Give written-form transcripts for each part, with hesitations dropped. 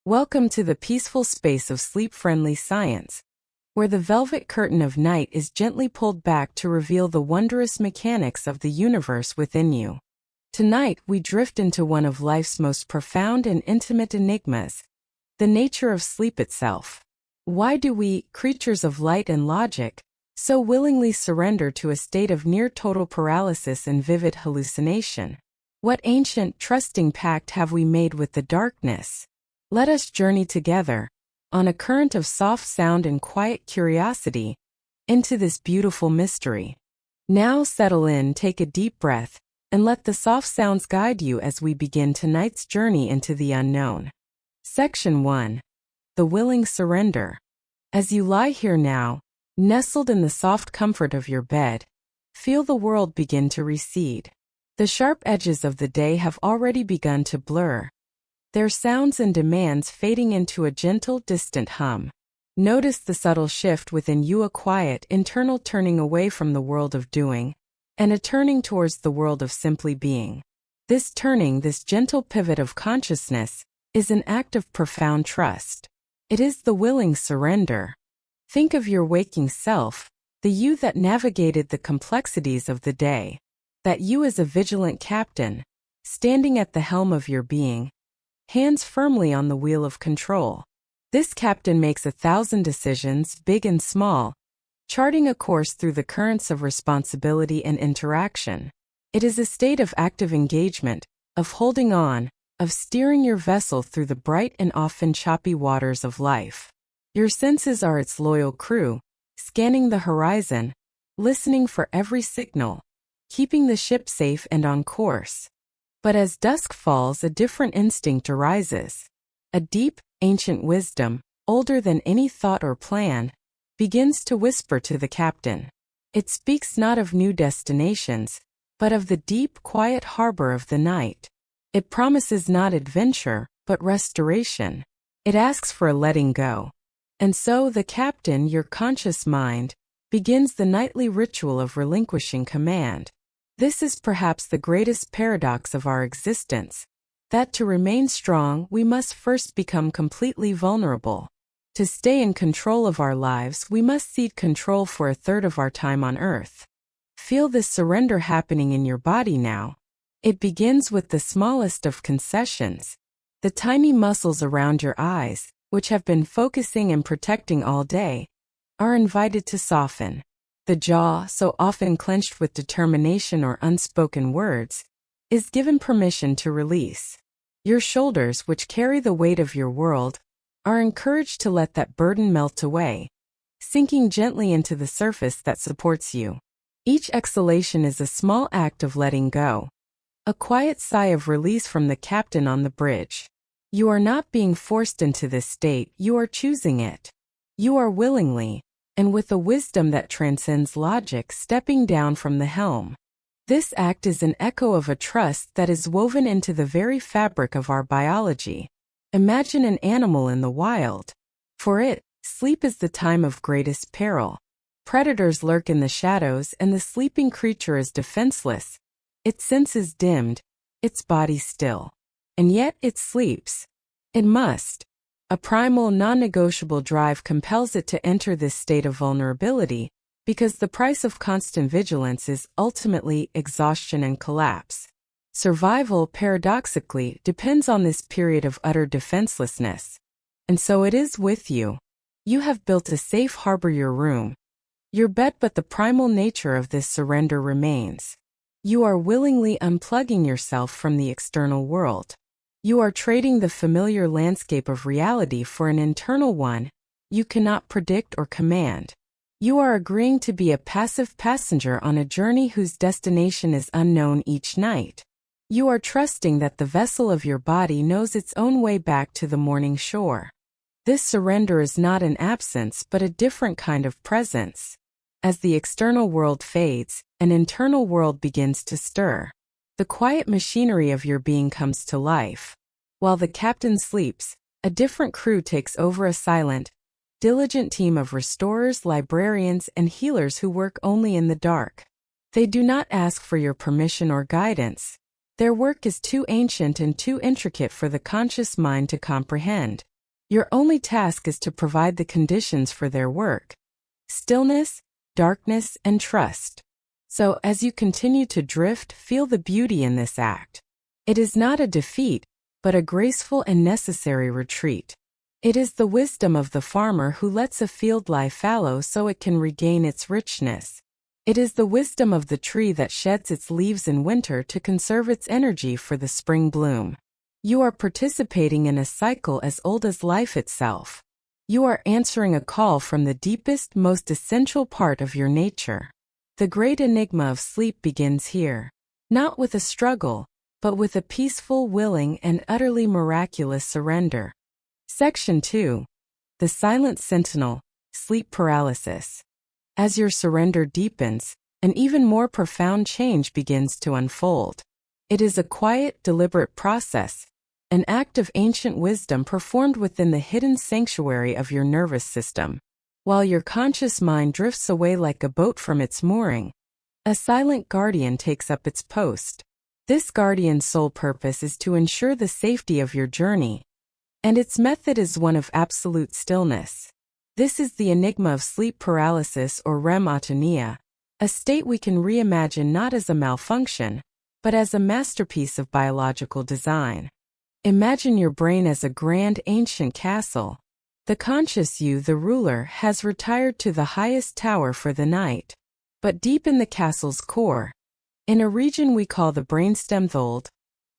Welcome to the peaceful space of sleep-friendly science, where the velvet curtain of night is gently pulled back to reveal the wondrous mechanics of the universe within you. Tonight, we drift into one of life's most profound and intimate enigmas, the nature of sleep itself. Why do we, creatures of light and logic, so willingly surrender to a state of near-total paralysis and vivid hallucination? What ancient, trusting pact have we made with the darkness? Let us journey together, on a current of soft sound and quiet curiosity, into this beautiful mystery. Now settle in, take a deep breath, and let the soft sounds guide you as we begin tonight's journey into the unknown. Section 1. The Willing Surrender. As you lie here now, nestled in the soft comfort of your bed, feel the world begin to recede. The sharp edges of the day have already begun to blur, their sounds and demands fading into a gentle, distant hum. Notice the subtle shift within you, a quiet, internal turning away from the world of doing, and a turning towards the world of simply being. This turning, this gentle pivot of consciousness, is an act of profound trust. It is the willing surrender. Think of your waking self, the you that navigated the complexities of the day, that you as a vigilant captain, standing at the helm of your being, hands firmly on the wheel of control. This captain makes 1,000 decisions, big and small, charting a course through the currents of responsibility and interaction. It is a state of active engagement, of holding on, of steering your vessel through the bright and often choppy waters of life. Your senses are its loyal crew, scanning the horizon, listening for every signal, keeping the ship safe and on course. But as dusk falls, a different instinct arises. A deep, ancient wisdom, older than any thought or plan, begins to whisper to the captain. It speaks not of new destinations, but of the deep, quiet harbor of the night. It promises not adventure, but restoration. It asks for a letting go. And so the captain, your conscious mind, begins the nightly ritual of relinquishing command. This is perhaps the greatest paradox of our existence, that to remain strong we must first become completely vulnerable. To stay in control of our lives we must cede control for a third of our time on earth. Feel this surrender happening in your body now. It begins with the smallest of concessions. The tiny muscles around your eyes, which have been focusing and protecting all day, are invited to soften. The jaw, so often clenched with determination or unspoken words, is given permission to release. Your shoulders, which carry the weight of your world, are encouraged to let that burden melt away, sinking gently into the surface that supports you. Each exhalation is a small act of letting go, a quiet sigh of release from the captain on the bridge. You are not being forced into this state, you are choosing it. You are willingly, and with a wisdom that transcends logic, stepping down from the helm. This act is an echo of a trust that is woven into the very fabric of our biology. Imagine an animal in the wild. For it, sleep is the time of greatest peril. Predators lurk in the shadows and the sleeping creature is defenseless, its senses dimmed, its body still. And yet it sleeps. It must. A primal, non-negotiable drive compels it to enter this state of vulnerability, because the price of constant vigilance is ultimately exhaustion and collapse. Survival, paradoxically, depends on this period of utter defenselessness. And so it is with you. You have built a safe harbor, your room, your bed, but the primal nature of this surrender remains. You are willingly unplugging yourself from the external world. You are trading the familiar landscape of reality for an internal one you cannot predict or command. You are agreeing to be a passive passenger on a journey whose destination is unknown each night. You are trusting that the vessel of your body knows its own way back to the morning shore. This surrender is not an absence but a different kind of presence. As the external world fades, an internal world begins to stir. The quiet machinery of your being comes to life. While the captain sleeps, a different crew takes over, a silent, diligent team of restorers, librarians, and healers who work only in the dark. They do not ask for your permission or guidance. Their work is too ancient and too intricate for the conscious mind to comprehend. Your only task is to provide the conditions for their work: stillness, darkness, and trust. So, as you continue to drift, feel the beauty in this act. It is not a defeat, but a graceful and necessary retreat. It is the wisdom of the farmer who lets a field lie fallow so it can regain its richness. It is the wisdom of the tree that sheds its leaves in winter to conserve its energy for the spring bloom. You are participating in a cycle as old as life itself. You are answering a call from the deepest, most essential part of your nature. The great enigma of sleep begins here, not with a struggle, but with a peaceful, willing, and utterly miraculous surrender. Section 2. The Silent Sentinel, Sleep Paralysis. As your surrender deepens, an even more profound change begins to unfold. It is a quiet, deliberate process, an act of ancient wisdom performed within the hidden sanctuary of your nervous system. While your conscious mind drifts away like a boat from its mooring, a silent guardian takes up its post. This guardian's sole purpose is to ensure the safety of your journey, and its method is one of absolute stillness. This is the enigma of sleep paralysis, or REM atonia, a state we can reimagine not as a malfunction, but as a masterpiece of biological design. Imagine your brain as a grand ancient castle. The conscious you, the ruler, has retired to the highest tower for the night. But deep in the castle's core, in a region we call the brainstem, the old,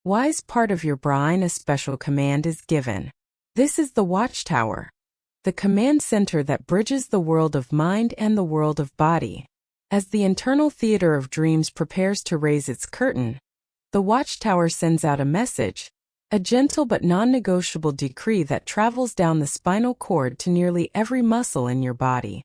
wise part of your brain, a special command is given. This is the watchtower, the command center that bridges the world of mind and the world of body. As the internal theater of dreams prepares to raise its curtain, the watchtower sends out a message, a gentle but non-negotiable decree that travels down the spinal cord to nearly every muscle in your body.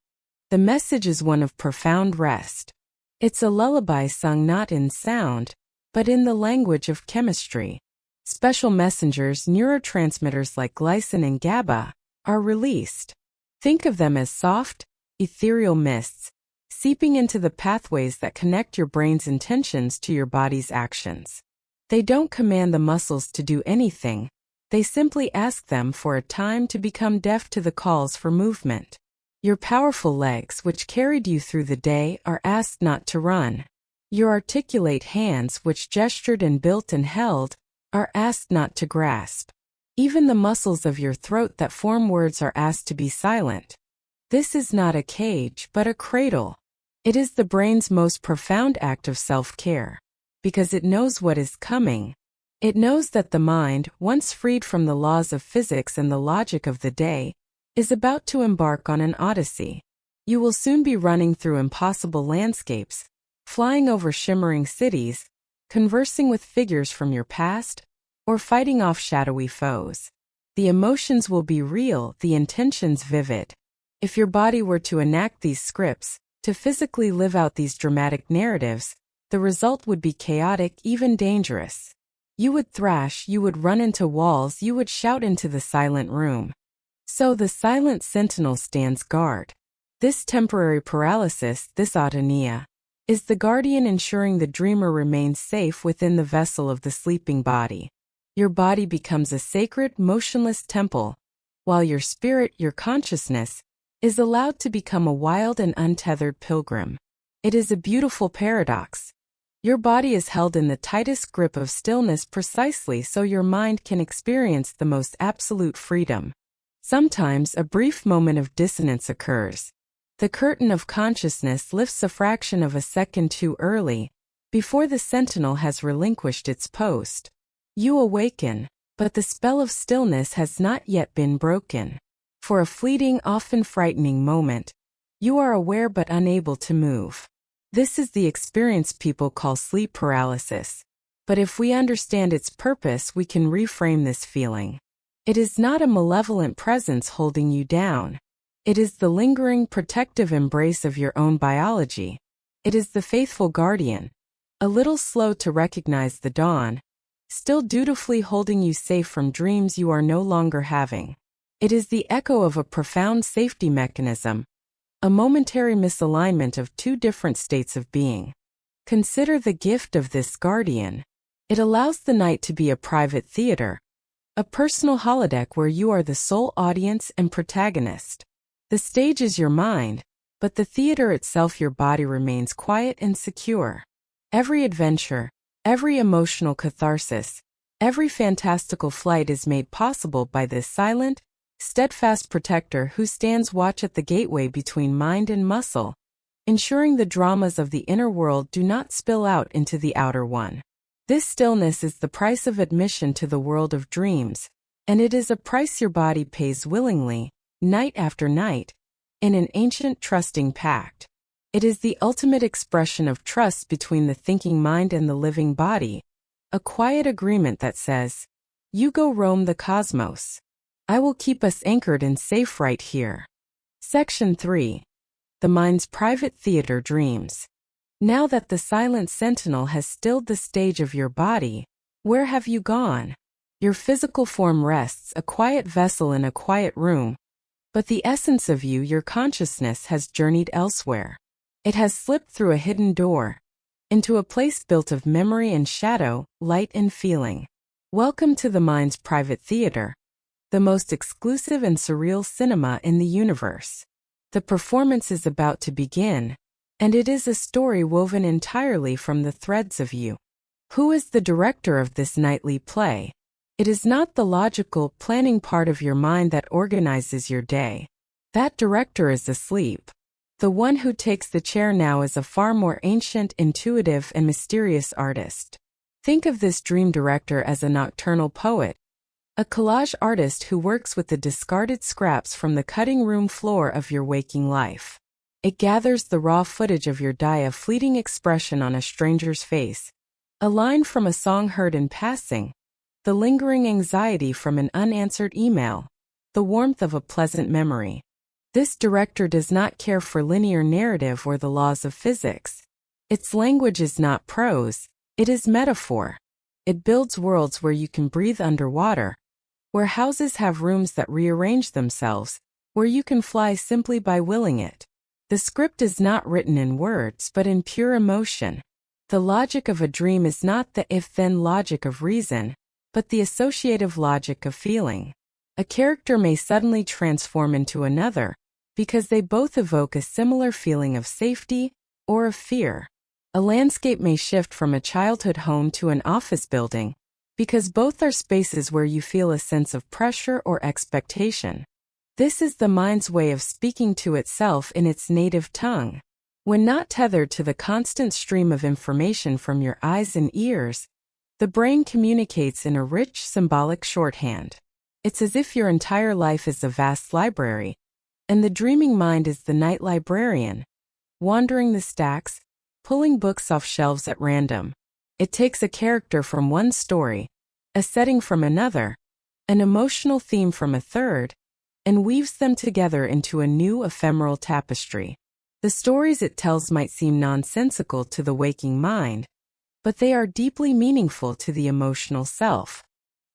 The message is one of profound rest. It's a lullaby sung not in sound, but in the language of chemistry. Special messengers, neurotransmitters like glycine and GABA, are released. Think of them as soft, ethereal mists, seeping into the pathways that connect your brain's intentions to your body's actions. They don't command the muscles to do anything, they simply ask them for a time to become deaf to the calls for movement. Your powerful legs, which carried you through the day, are asked not to run. Your articulate hands, which gestured and built and held, are asked not to grasp. Even the muscles of your throat that form words are asked to be silent. This is not a cage, but a cradle. It is the brain's most profound act of self-care. Because it knows what is coming. It knows that the mind, once freed from the laws of physics and the logic of the day, is about to embark on an odyssey. You will soon be running through impossible landscapes, flying over shimmering cities, conversing with figures from your past, or fighting off shadowy foes. The emotions will be real, the intentions vivid. If your body were to enact these scripts, to physically live out these dramatic narratives, the result would be chaotic, even dangerous. You would thrash, you would run into walls, you would shout into the silent room. So the silent sentinel stands guard. This temporary paralysis, this atonia, is the guardian ensuring the dreamer remains safe within the vessel of the sleeping body. Your body becomes a sacred, motionless temple, while your spirit, your consciousness, is allowed to become a wild and untethered pilgrim. It is a beautiful paradox. Your body is held in the tightest grip of stillness precisely so your mind can experience the most absolute freedom. Sometimes a brief moment of dissonance occurs. The curtain of consciousness lifts a fraction of a second too early, before the sentinel has relinquished its post. You awaken, but the spell of stillness has not yet been broken. For a fleeting, often frightening moment, you are aware but unable to move. This is the experience people call sleep paralysis. But if we understand its purpose, we can reframe this feeling. It is not a malevolent presence holding you down. It is the lingering, protective embrace of your own biology. It is the faithful guardian, a little slow to recognize the dawn, still dutifully holding you safe from dreams you are no longer having. It is the echo of a profound safety mechanism, a momentary misalignment of two different states of being. Consider the gift of this guardian. It allows the night to be a private theater, A personal holodeck where you are the sole audience and protagonist. The stage is your mind, but the theater itself, your body, remains quiet and secure. Every adventure, every emotional catharsis, every fantastical flight is made possible by this silent, steadfast protector who stands watch at the gateway between mind and muscle, ensuring the dramas of the inner world do not spill out into the outer one. This stillness is the price of admission to the world of dreams, and it is a price your body pays willingly, night after night, in an ancient trusting pact. It is the ultimate expression of trust between the thinking mind and the living body, a quiet agreement that says, "You go roam the cosmos. I will keep us anchored and safe right here." Section 3. The mind's private theater dreams. Now that the silent sentinel has stilled the stage of your body, where have you gone? Your physical form rests, a quiet vessel in a quiet room, but the essence of you, your consciousness, has journeyed elsewhere. It has slipped through a hidden door, into a place built of memory and shadow, light and feeling. Welcome to the mind's private theater, the most exclusive and surreal cinema in the universe. The performance is about to begin, and it is a story woven entirely from the threads of you. Who is the director of this nightly play? It is not the logical, planning part of your mind that organizes your day. That director is asleep. The one who takes the chair now is a far more ancient, intuitive, and mysterious artist. Think of this dream director as a nocturnal poet, a collage artist who works with the discarded scraps from the cutting room floor of your waking life. It gathers the raw footage of your day, a fleeting expression on a stranger's face, a line from a song heard in passing, the lingering anxiety from an unanswered email, the warmth of a pleasant memory. This director does not care for linear narrative or the laws of physics. Its language is not prose, it is metaphor. It builds worlds where you can breathe underwater, where houses have rooms that rearrange themselves, where you can fly simply by willing it. The script is not written in words but in pure emotion. The logic of a dream is not the if-then logic of reason, but the associative logic of feeling. A character may suddenly transform into another, because they both evoke a similar feeling of safety or of fear. A landscape may shift from a childhood home to an office building, because both are spaces where you feel a sense of pressure or expectation. This is the mind's way of speaking to itself in its native tongue. When not tethered to the constant stream of information from your eyes and ears, the brain communicates in a rich, symbolic shorthand. It's as if your entire life is a vast library, and the dreaming mind is the night librarian, wandering the stacks, pulling books off shelves at random. It takes a character from one story, a setting from another, an emotional theme from a third, and weaves them together into a new ephemeral tapestry. The stories it tells might seem nonsensical to the waking mind, but they are deeply meaningful to the emotional self.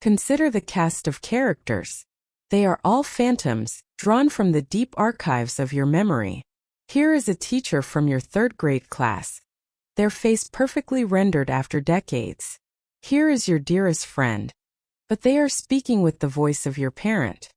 Consider the cast of characters. They are all phantoms, drawn from the deep archives of your memory. Here is a teacher from your third-grade class, their face perfectly rendered after decades. Here is your dearest friend, but they are speaking with the voice of your parent.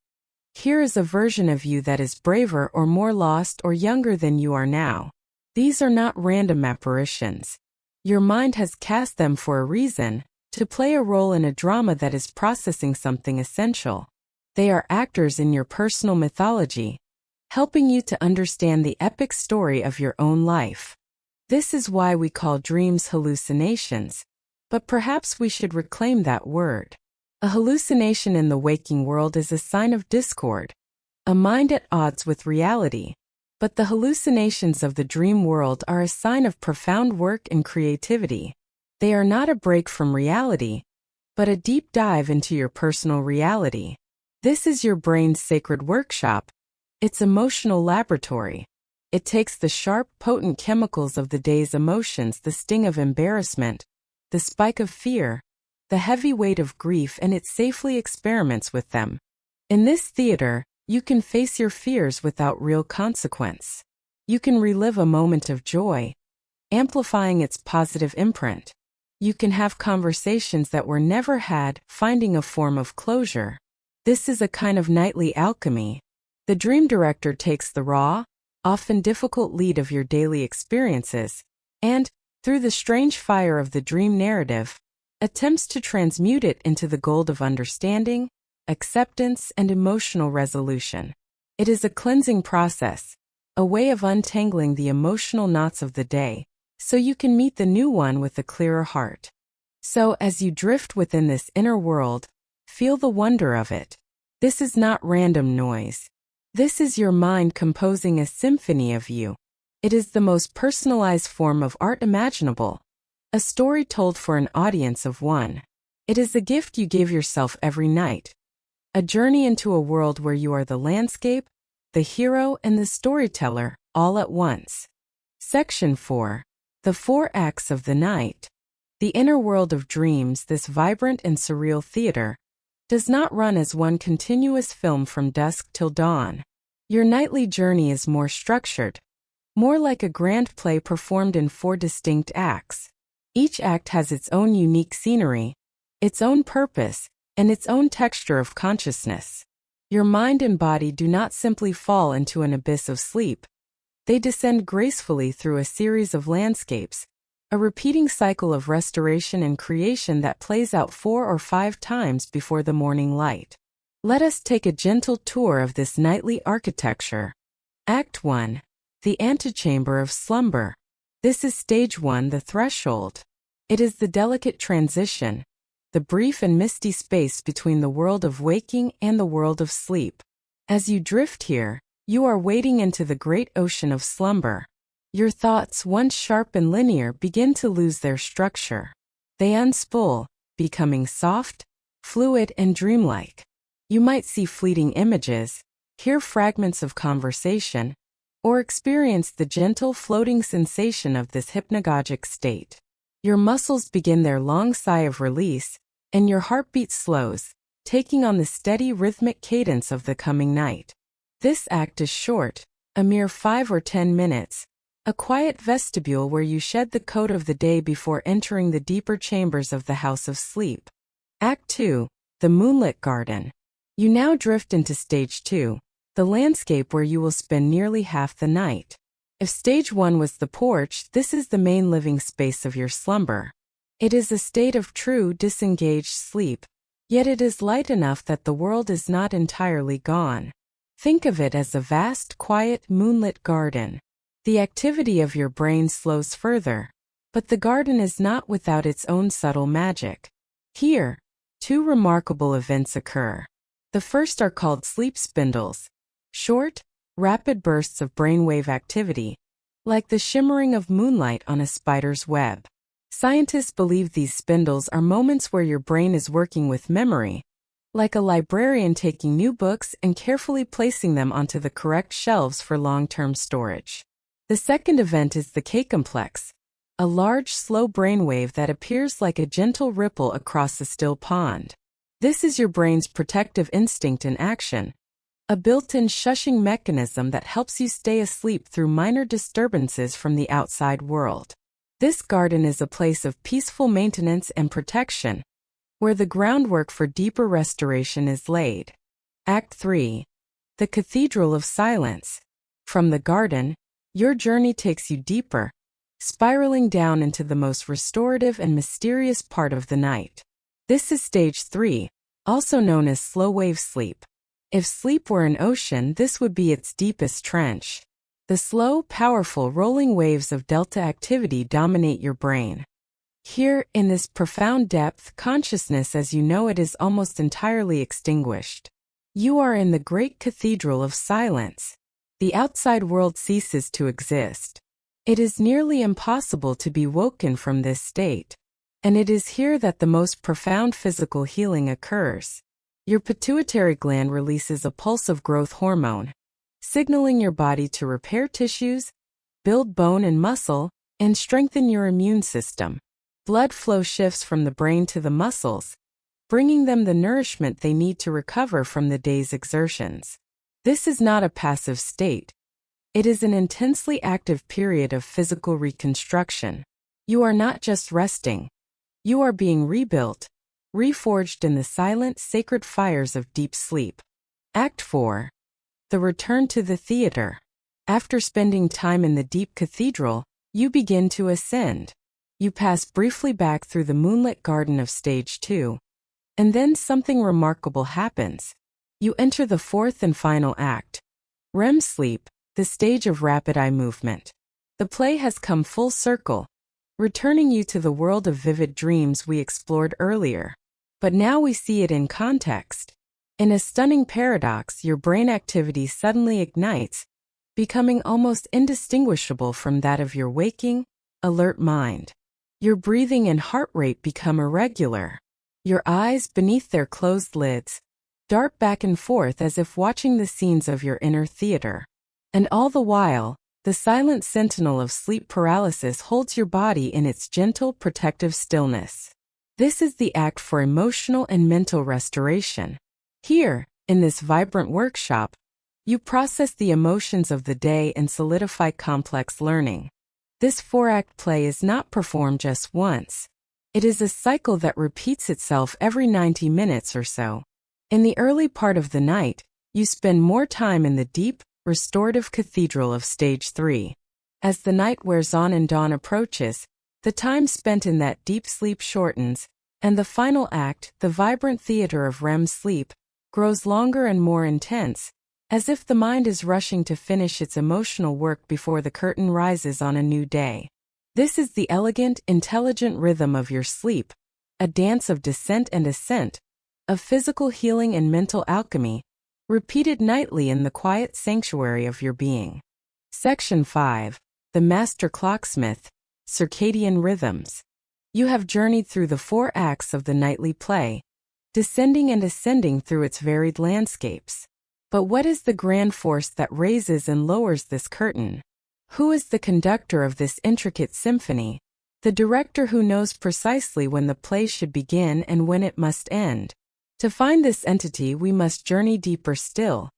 Here is a version of you that is braver or more lost or younger than you are now. These are not random apparitions. Your mind has cast them for a reason, to play a role in a drama that is processing something essential. They are actors in your personal mythology, helping you to understand the epic story of your own life. This is why we call dreams hallucinations, but perhaps we should reclaim that word. A hallucination in the waking world is a sign of discord, a mind at odds with reality. But the hallucinations of the dream world are a sign of profound work and creativity. They are not a break from reality, but a deep dive into your personal reality. This is your brain's sacred workshop, its emotional laboratory. It takes the sharp, potent chemicals of the day's emotions, the sting of embarrassment, the spike of fear, the heavy weight of grief, and it safely experiments with them. In this theater, you can face your fears without real consequence. You can relive a moment of joy, amplifying its positive imprint. You can have conversations that were never had, finding a form of closure. This is a kind of nightly alchemy. The dream director takes the raw, often difficult lead of your daily experiences, and, through the strange fire of the dream narrative, attempts to transmute it into the gold of understanding, acceptance, and emotional resolution. It is a cleansing process, a way of untangling the emotional knots of the day, so you can meet the new one with a clearer heart. So, as you drift within this inner world, feel the wonder of it. This is not random noise. This is your mind composing a symphony of you. It is the most personalized form of art imaginable. A story told for an audience of one. It is a gift you give yourself every night. A journey into a world where you are the landscape, the hero, and the storyteller, all at once. Section 4. The 4 Acts of the Night. The inner world of dreams, this vibrant and surreal theater, does not run as one continuous film from dusk till dawn. Your nightly journey is more structured, more like a grand play performed in 4 distinct acts. Each act has its own unique scenery, its own purpose, and its own texture of consciousness. Your mind and body do not simply fall into an abyss of sleep. They descend gracefully through a series of landscapes, a repeating cycle of restoration and creation that plays out 4 or 5 times before the morning light. Let us take a gentle tour of this nightly architecture. Act 1. The Antechamber of Slumber. This is Stage 1, the threshold. It is the delicate transition, the brief and misty space between the world of waking and the world of sleep. As you drift here, you are wading into the great ocean of slumber. Your thoughts, once sharp and linear, begin to lose their structure. They unspool, becoming soft, fluid, and dreamlike. You might see fleeting images, hear fragments of conversation, or experience the gentle floating sensation of this hypnagogic state. Your muscles begin their long sigh of release, and your heartbeat slows, taking on the steady rhythmic cadence of the coming night. This act is short, a mere 5 or 10 minutes, a quiet vestibule where you shed the coat of the day before entering the deeper chambers of the house of sleep. Act 2. The Moonlit Garden. You now drift into Stage 2, the landscape where you will spend nearly half the night. If Stage 1 was the porch, this is the main living space of your slumber. It is a state of true disengaged sleep, yet it is light enough that the world is not entirely gone. Think of it as a vast, quiet, moonlit garden. The activity of your brain slows further, but the garden is not without its own subtle magic. Here, 2 remarkable events occur. The first are called sleep spindles, short, rapid bursts of brainwave activity, like the shimmering of moonlight on a spider's web. Scientists believe these spindles are moments where your brain is working with memory, like a librarian taking new books and carefully placing them onto the correct shelves for long-term storage. The second event is the K-complex, a large, slow brainwave that appears like a gentle ripple across a still pond. This is your brain's protective instinct in action, a built-in shushing mechanism that helps you stay asleep through minor disturbances from the outside world. This garden is a place of peaceful maintenance and protection, where the groundwork for deeper restoration is laid. Act 3. The Cathedral of Silence. From the garden, your journey takes you deeper, spiraling down into the most restorative and mysterious part of the night. This is Stage 3, also known as slow-wave sleep. If sleep were an ocean, this would be its deepest trench. The slow, powerful, rolling waves of delta activity dominate your brain. Here, in this profound depth, consciousness as you know it is almost entirely extinguished. You are in the great cathedral of silence. The outside world ceases to exist. It is nearly impossible to be woken from this state. And it is here that the most profound physical healing occurs. Your pituitary gland releases a pulse of growth hormone, signaling your body to repair tissues, build bone and muscle, and strengthen your immune system. Blood flow shifts from the brain to the muscles, bringing them the nourishment they need to recover from the day's exertions. This is not a passive state. It is an intensely active period of physical reconstruction. You are not just resting. You are being rebuilt, reforged in the silent, sacred fires of deep sleep. Act 4. The return to the theater. After spending time in the deep cathedral, you begin to ascend. You pass briefly back through the moonlit garden of stage 2. And then something remarkable happens. You enter the fourth and final act. REM sleep, the stage of rapid eye movement. The play has come full circle, returning you to the world of vivid dreams we explored earlier. But now we see it in context. In a stunning paradox, your brain activity suddenly ignites, becoming almost indistinguishable from that of your waking, alert mind. Your breathing and heart rate become irregular. Your eyes, beneath their closed lids, dart back and forth as if watching the scenes of your inner theater. And all the while, the silent sentinel of sleep paralysis holds your body in its gentle, protective stillness. This is the act for emotional and mental restoration. Here, in this vibrant workshop, you process the emotions of the day and solidify complex learning. This 4-act play is not performed just once. It is a cycle that repeats itself every 90 minutes or so. In the early part of the night, you spend more time in the deep, restorative cathedral of stage 3. As the night wears on and dawn approaches, the time spent in that deep sleep shortens, and the final act, the vibrant theater of REM sleep, grows longer and more intense, as if the mind is rushing to finish its emotional work before the curtain rises on a new day. This is the elegant, intelligent rhythm of your sleep, a dance of descent and ascent, of physical healing and mental alchemy, repeated nightly in the quiet sanctuary of your being. Section 5. The Master Clocksmith, Circadian Rhythms. You have journeyed through the 4 acts of the nightly play, descending and ascending through its varied landscapes. But what is the grand force that raises and lowers this curtain? Who is the conductor of this intricate symphony? The director who knows precisely when the play should begin and when it must end. To find this entity, we must journey deeper still,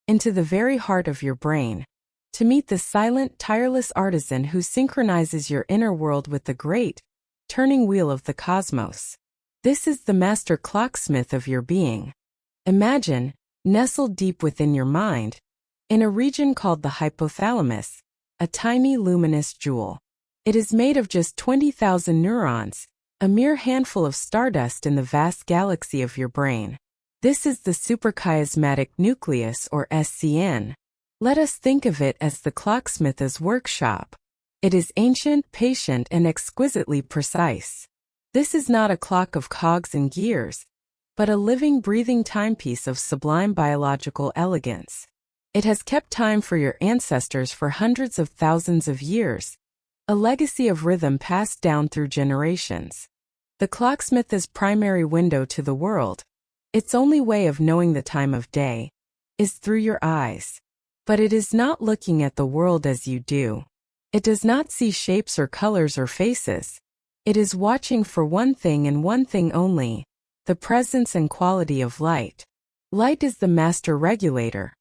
into the very heart of your brain, to meet the silent, tireless artisan who synchronizes your inner world with the great, turning wheel of the cosmos. This is the master clocksmith of your being. Imagine, nestled deep within your mind, in a region called the hypothalamus, a tiny luminous jewel. It is made of just 20,000 neurons, a mere handful of stardust in the vast galaxy of your brain. This is the suprachiasmatic nucleus, or SCN. Let us think of it as the clocksmith's workshop. It is ancient, patient, and exquisitely precise. This is not a clock of cogs and gears, but a living, breathing timepiece of sublime biological elegance. It has kept time for your ancestors for hundreds of thousands of years, a legacy of rhythm passed down through generations. The clocksmith's primary window to the world, its only way of knowing the time of day, is through your eyes. But it is not looking at the world as you do. It does not see shapes or colors or faces. It is watching for one thing and one thing only, the presence and quality of light. Light is the master regulator,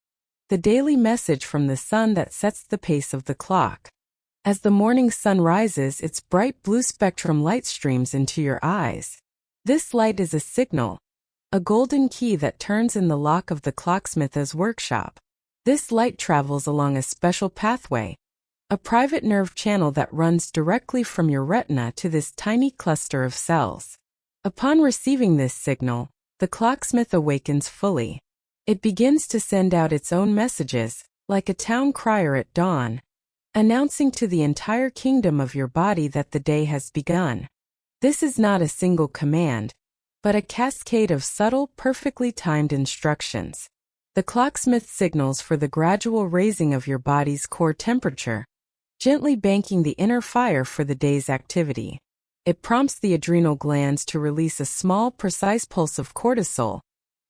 the daily message from the sun that sets the pace of the clock. As the morning sun rises, its bright blue spectrum light streams into your eyes. This light is a signal, a golden key that turns in the lock of the clocksmith's workshop. This light travels along a special pathway, a private nerve channel that runs directly from your retina to this tiny cluster of cells. Upon receiving this signal, the clocksmith awakens fully. It begins to send out its own messages, like a town crier at dawn, announcing to the entire kingdom of your body that the day has begun. This is not a single command, but a cascade of subtle, perfectly timed instructions. The clocksmith signals for the gradual raising of your body's core temperature, gently banking the inner fire for the day's activity. It prompts the adrenal glands to release a small, precise pulse of cortisol,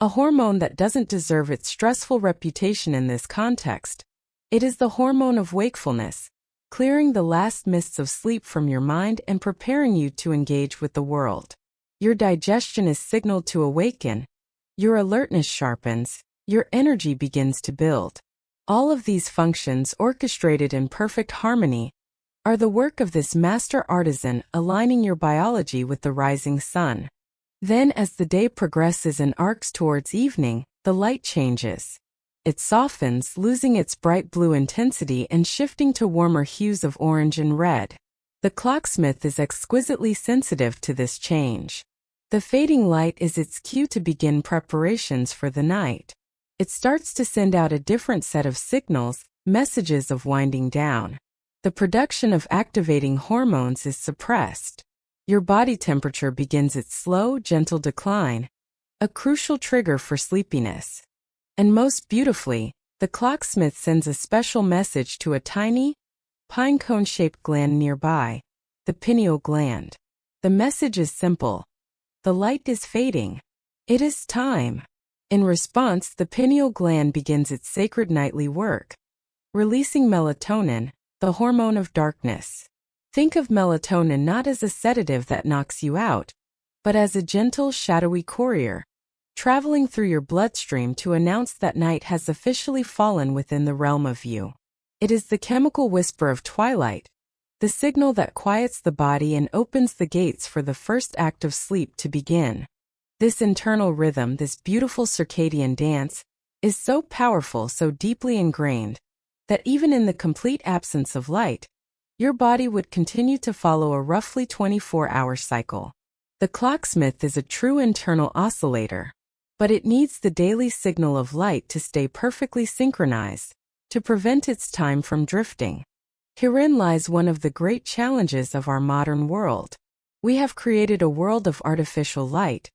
a hormone that doesn't deserve its stressful reputation in this context. It is the hormone of wakefulness, clearing the last mists of sleep from your mind and preparing you to engage with the world. Your digestion is signaled to awaken, your alertness sharpens, your energy begins to build. All of these functions, orchestrated in perfect harmony, are the work of this master artisan, aligning your biology with the rising sun. Then, as the day progresses and arcs towards evening, the light changes. It softens, losing its bright blue intensity and shifting to warmer hues of orange and red. The clocksmith is exquisitely sensitive to this change. The fading light is its cue to begin preparations for the night. It starts to send out a different set of signals, messages of winding down. The production of activating hormones is suppressed. Your body temperature begins its slow, gentle decline, a crucial trigger for sleepiness. And most beautifully, the clocksmith sends a special message to a tiny, pine cone-shaped gland nearby, the pineal gland. The message is simple. The light is fading. It is time. In response, the pineal gland begins its sacred nightly work, releasing melatonin, the hormone of darkness. Think of melatonin not as a sedative that knocks you out, but as a gentle, shadowy courier, traveling through your bloodstream to announce that night has officially fallen within the realm of you. It is the chemical whisper of twilight, the signal that quiets the body and opens the gates for the first act of sleep to begin. This internal rhythm, this beautiful circadian dance, is so powerful, so deeply ingrained, that even in the complete absence of light, your body would continue to follow a roughly 24-hour cycle. The clocksmith is a true internal oscillator, but it needs the daily signal of light to stay perfectly synchronized, to prevent its time from drifting. Herein lies one of the great challenges of our modern world. We have created a world of artificial light,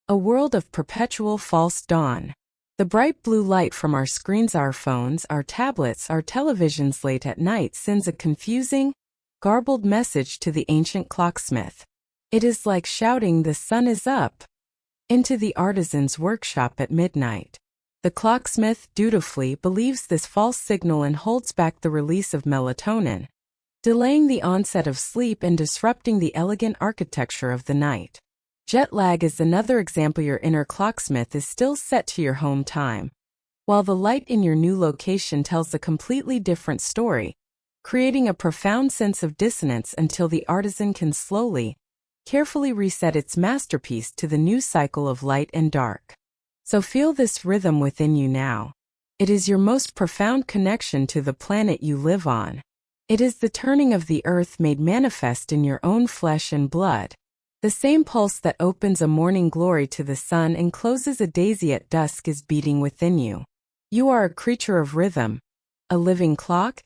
a world of perpetual false dawn. The bright blue light from our screens, our phones, our tablets, our televisions late at night sends a confusing, garbled message to the ancient clocksmith. It is like shouting, "The sun is up," into the artisan's workshop at midnight. The clocksmith dutifully believes this false signal and holds back the release of melatonin, delaying the onset of sleep and disrupting the elegant architecture of the night. Jet lag is another example. Your inner clocksmith is still set to your home time, while the light in your new location tells a completely different story, creating a profound sense of dissonance until the artisan can slowly, carefully reset its masterpiece to the new cycle of light and dark. So feel this rhythm within you now. It is your most profound connection to the planet you live on. It is the turning of the earth made manifest in your own flesh and blood. The same pulse that opens a morning glory to the sun and closes a daisy at dusk is beating within you. You are a creature of rhythm, a living clock,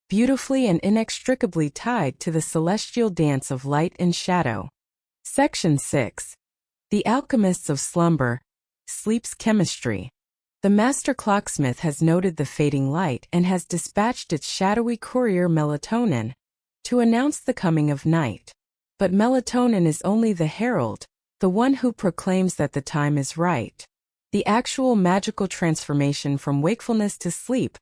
beautifully and inextricably tied to the celestial dance of light and shadow. Section 6. The Alchemists of Slumber, Sleep's Chemistry. The master clocksmith has noted the fading light and has dispatched its shadowy courier melatonin to announce the coming of night. But melatonin is only the herald, the one who proclaims that the time is right. The actual magical transformation from wakefulness to sleep,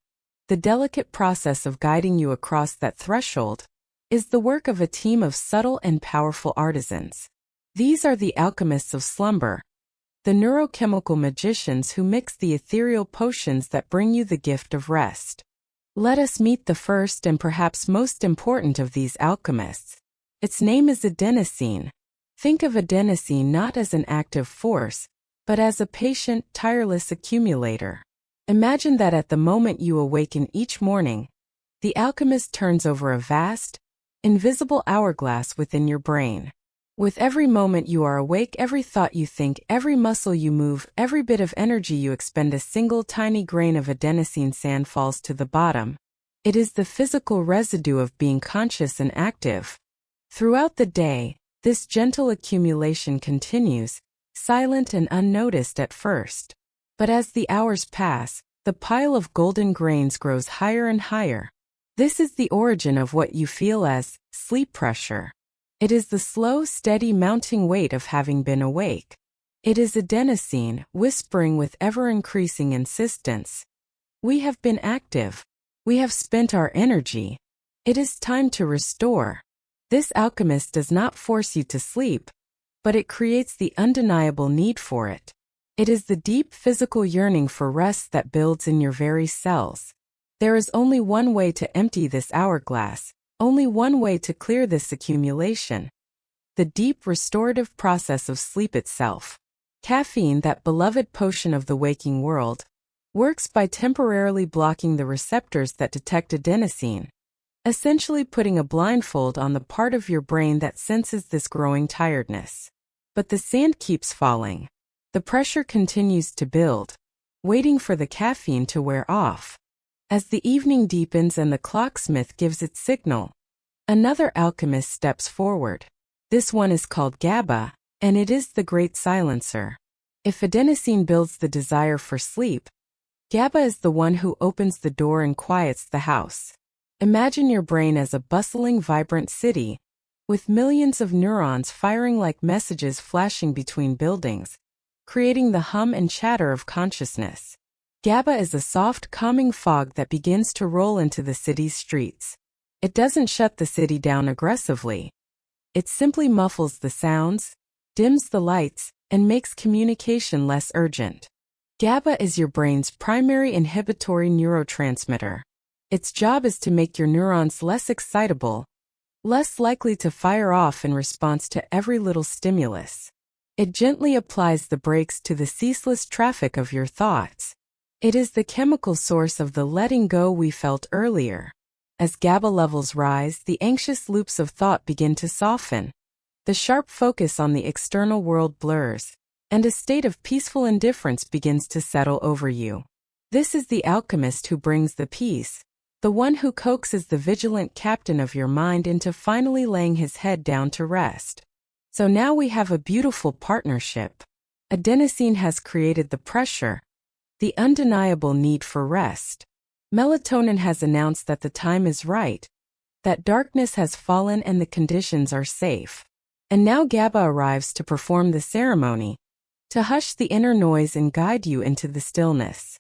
the delicate process of guiding you across that threshold, is the work of a team of subtle and powerful artisans. These are the alchemists of slumber, the neurochemical magicians who mix the ethereal potions that bring you the gift of rest. Let us meet the first and perhaps most important of these alchemists. Its name is adenosine. Think of adenosine not as an active force, but as a patient, tireless accumulator. Imagine that at the moment you awaken each morning, the alchemist turns over a vast, invisible hourglass within your brain. With every moment you are awake, every thought you think, every muscle you move, every bit of energy you expend, a single tiny grain of adenosine sand falls to the bottom. It is the physical residue of being conscious and active. Throughout the day, this gentle accumulation continues, silent and unnoticed at first. But as the hours pass, the pile of golden grains grows higher and higher. This is the origin of what you feel as sleep pressure. It is the slow, steady mounting weight of having been awake. It is adenosine whispering with ever-increasing insistence. We have been active. We have spent our energy. It is time to restore. This alchemist does not force you to sleep, but it creates the undeniable need for it. It is the deep physical yearning for rest that builds in your very cells. There is only one way to empty this hourglass, Only one way to clear this accumulation: the deep restorative process of sleep itself. Caffeine, that beloved potion of the waking world, works by temporarily blocking the receptors that detect adenosine, essentially putting a blindfold on the part of your brain that senses this growing tiredness. But the sand keeps falling. The pressure continues to build, waiting for the caffeine to wear off. As the evening deepens and the clocksmith gives its signal, another alchemist steps forward. This one is called GABA, and it is the great silencer. If adenosine builds the desire for sleep, GABA is the one who opens the door and quiets the house. Imagine your brain as a bustling, vibrant city, with millions of neurons firing like messages flashing between buildings, creating the hum and chatter of consciousness. GABA is a soft, calming fog that begins to roll into the city's streets. It doesn't shut the city down aggressively. It simply muffles the sounds, dims the lights, and makes communication less urgent. GABA is your brain's primary inhibitory neurotransmitter. Its job is to make your neurons less excitable, less likely to fire off in response to every little stimulus. It gently applies the brakes to the ceaseless traffic of your thoughts. It is the chemical source of the letting go we felt earlier. As GABA levels rise, the anxious loops of thought begin to soften. The sharp focus on the external world blurs, and a state of peaceful indifference begins to settle over you. This is the alchemist who brings the peace, the one who coaxes the vigilant captain of your mind into finally laying his head down to rest. So now we have a beautiful partnership. Adenosine has created the pressure, the undeniable need for rest. Melatonin has announced that the time is right, that darkness has fallen and the conditions are safe. And now GABA arrives to perform the ceremony, to hush the inner noise and guide you into the stillness.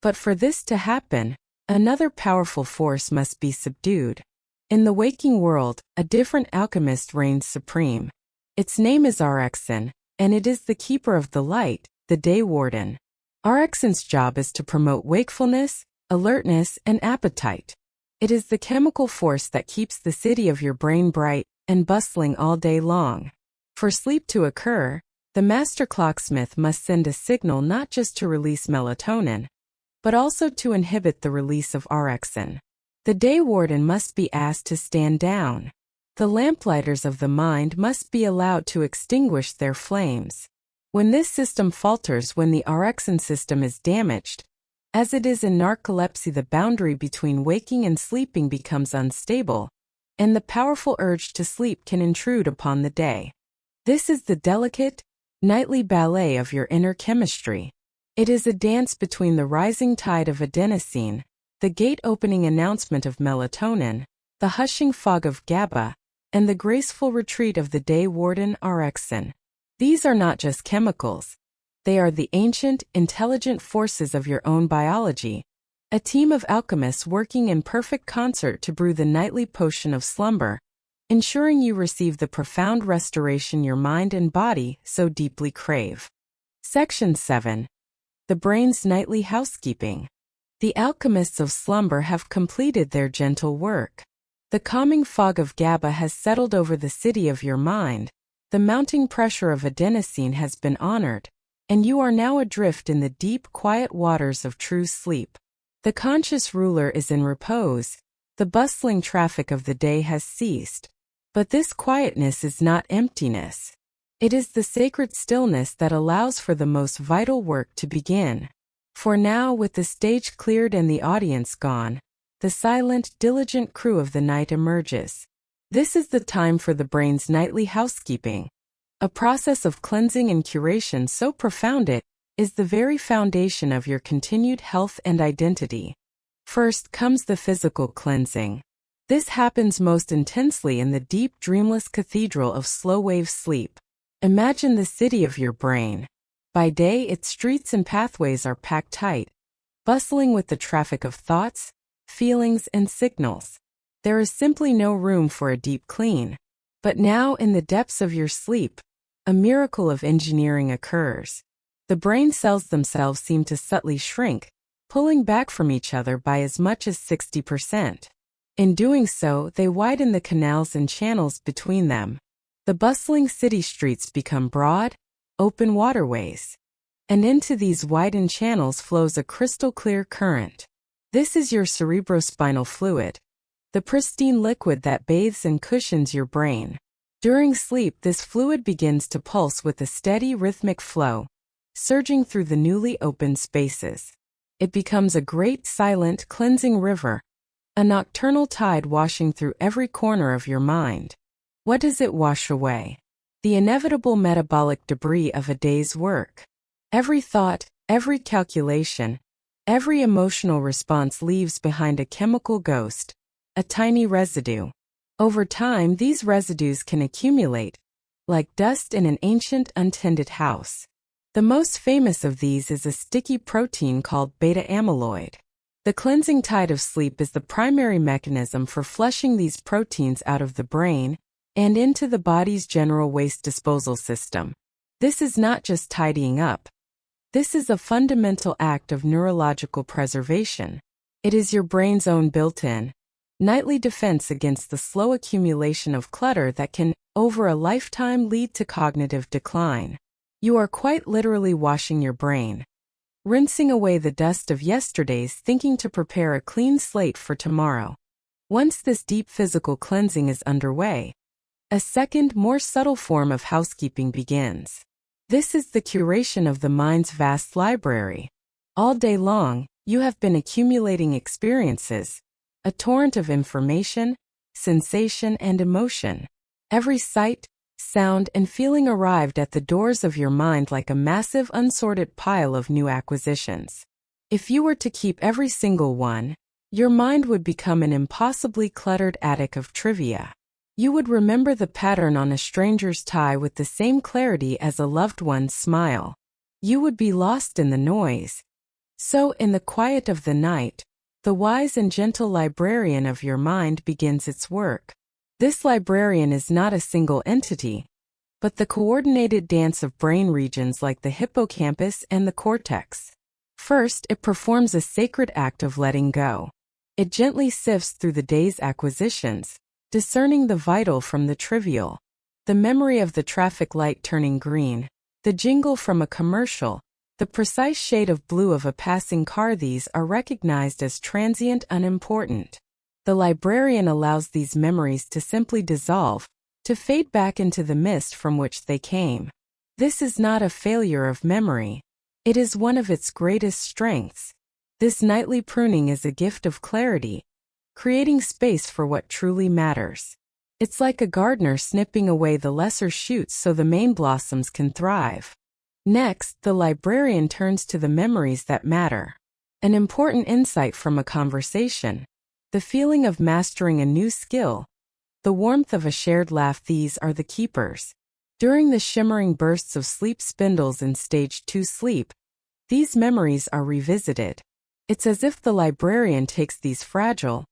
But for this to happen, another powerful force must be subdued. In the waking world, a different alchemist reigns supreme. Its name is Orexin, and it is the keeper of the light, the day warden. Orexin's job is to promote wakefulness, alertness, and appetite. It is the chemical force that keeps the city of your brain bright and bustling all day long. For sleep to occur, the master clocksmith must send a signal not just to release melatonin, but also to inhibit the release of orexin. The day warden must be asked to stand down. The lamplighters of the mind must be allowed to extinguish their flames. When this system falters, when the orexin system is damaged, as it is in narcolepsy, the boundary between waking and sleeping becomes unstable, and the powerful urge to sleep can intrude upon the day. This is the delicate, nightly ballet of your inner chemistry. It is a dance between the rising tide of adenosine, the gate-opening announcement of melatonin, the hushing fog of GABA, and the graceful retreat of the day warden orexin. These are not just chemicals. They are the ancient, intelligent forces of your own biology, a team of alchemists working in perfect concert to brew the nightly potion of slumber, ensuring you receive the profound restoration your mind and body so deeply crave. Section 7. The brain's nightly housekeeping. The alchemists of slumber have completed their gentle work. The calming fog of GABA has settled over the city of your mind. The mounting pressure of adenosine has been honored, and you are now adrift in the deep, quiet waters of true sleep. The conscious ruler is in repose. The bustling traffic of the day has ceased. But this quietness is not emptiness. It is the sacred stillness that allows for the most vital work to begin. For now, with the stage cleared and the audience gone, the silent, diligent crew of the night emerges. This is the time for the brain's nightly housekeeping, a process of cleansing and curation so profound it is the very foundation of your continued health and identity. First comes the physical cleansing. This happens most intensely in the deep, dreamless cathedral of slow-wave sleep. Imagine the city of your brain. By day, its streets and pathways are packed tight, bustling with the traffic of thoughts, feelings, and signals. There is simply no room for a deep clean. But now, in the depths of your sleep, a miracle of engineering occurs. The brain cells themselves seem to subtly shrink, pulling back from each other by as much as 60%. In doing so, they widen the canals and channels between them. The bustling city streets become broad, open waterways. And into these widened channels flows a crystal-clear current. This is your cerebrospinal fluid, the pristine liquid that bathes and cushions your brain. During sleep, this fluid begins to pulse with a steady rhythmic flow, surging through the newly opened spaces. It becomes a great silent cleansing river, a nocturnal tide washing through every corner of your mind. What does it wash away? The inevitable metabolic debris of a day's work. Every thought, every calculation, every emotional response leaves behind a chemical ghost, a tiny residue. Over time, these residues can accumulate, like dust in an ancient untended house. The most famous of these is a sticky protein called beta-amyloid. The cleansing tide of sleep is the primary mechanism for flushing these proteins out of the brain and into the body's general waste disposal system. This is not just tidying up. This is a fundamental act of neurological preservation. It is your brain's own built-in, nightly defense against the slow accumulation of clutter that can, over a lifetime, lead to cognitive decline. You are quite literally washing your brain, rinsing away the dust of yesterday's thinking to prepare a clean slate for tomorrow. Once this deep physical cleansing is underway, a second, more subtle form of housekeeping begins. This is the curation of the mind's vast library. All day long, you have been accumulating experiences, a torrent of information, sensation, and emotion. Every sight, sound, and feeling arrived at the doors of your mind like a massive unsorted pile of new acquisitions. If you were to keep every single one, your mind would become an impossibly cluttered attic of trivia. You would remember the pattern on a stranger's tie with the same clarity as a loved one's smile. You would be lost in the noise. So, in the quiet of the night, the wise and gentle librarian of your mind begins its work. This librarian is not a single entity, but the coordinated dance of brain regions like the hippocampus and the cortex. First, it performs a sacred act of letting go. It gently sifts through the day's acquisitions, discerning the vital from the trivial. The memory of the traffic light turning green, the jingle from a commercial, the precise shade of blue of a passing car, these are recognized as transient, unimportant. The librarian allows these memories to simply dissolve, to fade back into the mist from which they came. This is not a failure of memory. It is one of its greatest strengths. This nightly pruning is a gift of clarity, creating space for what truly matters. It's like a gardener snipping away the lesser shoots so the main blossoms can thrive. Next, the librarian turns to the memories that matter. An important insight from a conversation, the feeling of mastering a new skill, the warmth of a shared laugh, these are the keepers. During the shimmering bursts of sleep spindles in stage 2 sleep, these memories are revisited. It's as if the librarian takes these fragile,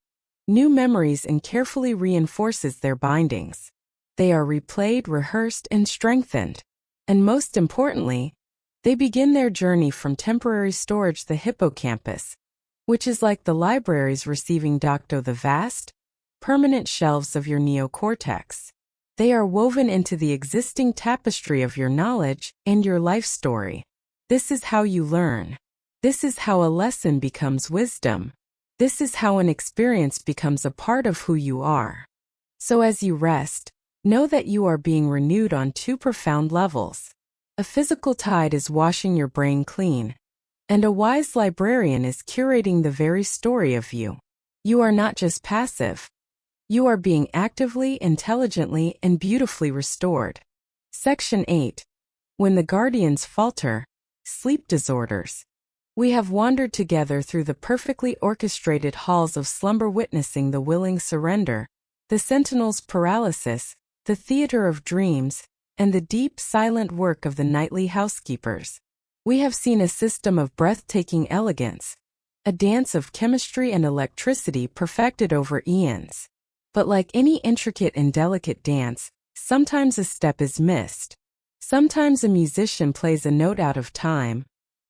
new memories and carefully reinforces their bindings. They are replayed, rehearsed, and strengthened. And most importantly, they begin their journey from temporary storage, the hippocampus, which is like the library's receiving dock, the vast, permanent shelves of your neocortex. They are woven into the existing tapestry of your knowledge and your life story. This is how you learn. This is how a lesson becomes wisdom. This is how an experience becomes a part of who you are. So as you rest, know that you are being renewed on 2 profound levels. A physical tide is washing your brain clean, and a wise librarian is curating the very story of you. You are not just passive. You are being actively, intelligently, and beautifully restored. Section 8. When the guardians falter, sleep disorders. We have wandered together through the perfectly orchestrated halls of slumber, witnessing the willing surrender, the sentinel's paralysis, the theater of dreams, and the deep, silent work of the nightly housekeepers. We have seen a system of breathtaking elegance, a dance of chemistry and electricity perfected over eons. But like any intricate and delicate dance, sometimes a step is missed. Sometimes a musician plays a note out of time,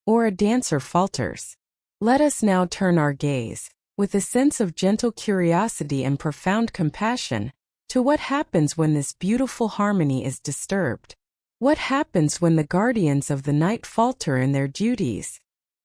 or a dancer falters. Let us now turn our gaze, with a sense of gentle curiosity and profound compassion, to what happens when this beautiful harmony is disturbed. What happens when the guardians of the night falter in their duties?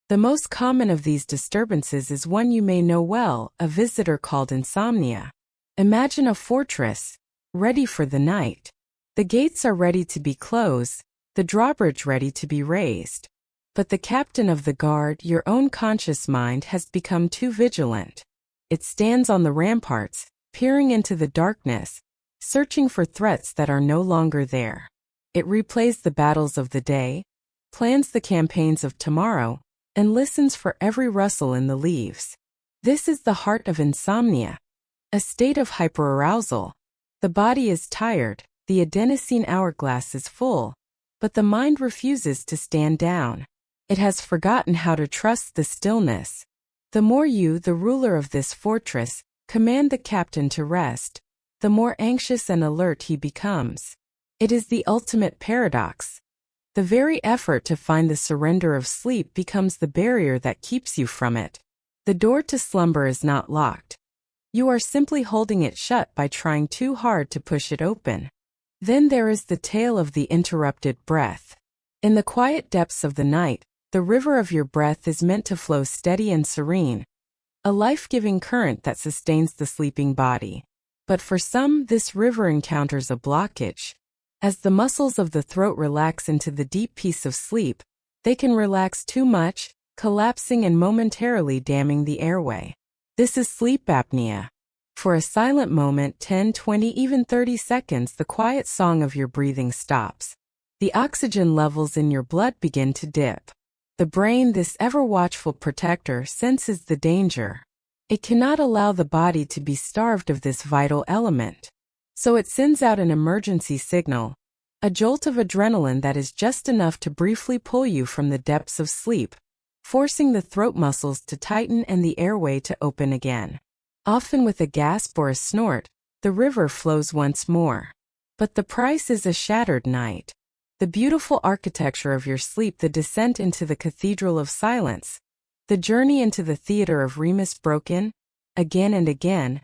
The most common of these disturbances is one you may know well, a visitor called insomnia. Imagine a fortress, ready for the night. The gates are ready to be closed, the drawbridge ready to be raised. But the captain of the guard, your own conscious mind, has become too vigilant. It stands on the ramparts, peering into the darkness, searching for threats that are no longer there. It replays the battles of the day, plans the campaigns of tomorrow, and listens for every rustle in the leaves. This is the heart of insomnia, a state of hyperarousal. The body is tired, the adenosine hourglass is full, but the mind refuses to stand down. It has forgotten how to trust the stillness. The more you, the ruler of this fortress, command the captain to rest, the more anxious and alert he becomes. It is the ultimate paradox. The very effort to find the surrender of sleep becomes the barrier that keeps you from it. The door to slumber is not locked. You are simply holding it shut by trying too hard to push it open. Then there is the tale of the interrupted breath. In the quiet depths of the night, the river of your breath is meant to flow steady and serene, a life-giving current that sustains the sleeping body. But for some, this river encounters a blockage. As the muscles of the throat relax into the deep peace of sleep, they can relax too much, collapsing and momentarily damming the airway. This is sleep apnea. For a silent moment, 10, 20, even 30 seconds, the quiet song of your breathing stops. The oxygen levels in your blood begin to dip. The brain, this ever-watchful protector, senses the danger. It cannot allow the body to be starved of this vital element. So it sends out an emergency signal, a jolt of adrenaline that is just enough to briefly pull you from the depths of sleep, forcing the throat muscles to tighten and the airway to open again. Often with a gasp or a snort, the river flows once more. But the price is a shattered night. The beautiful architecture of your sleep, the descent into the cathedral of silence, the journey into the theater of Remus, broken, again and again,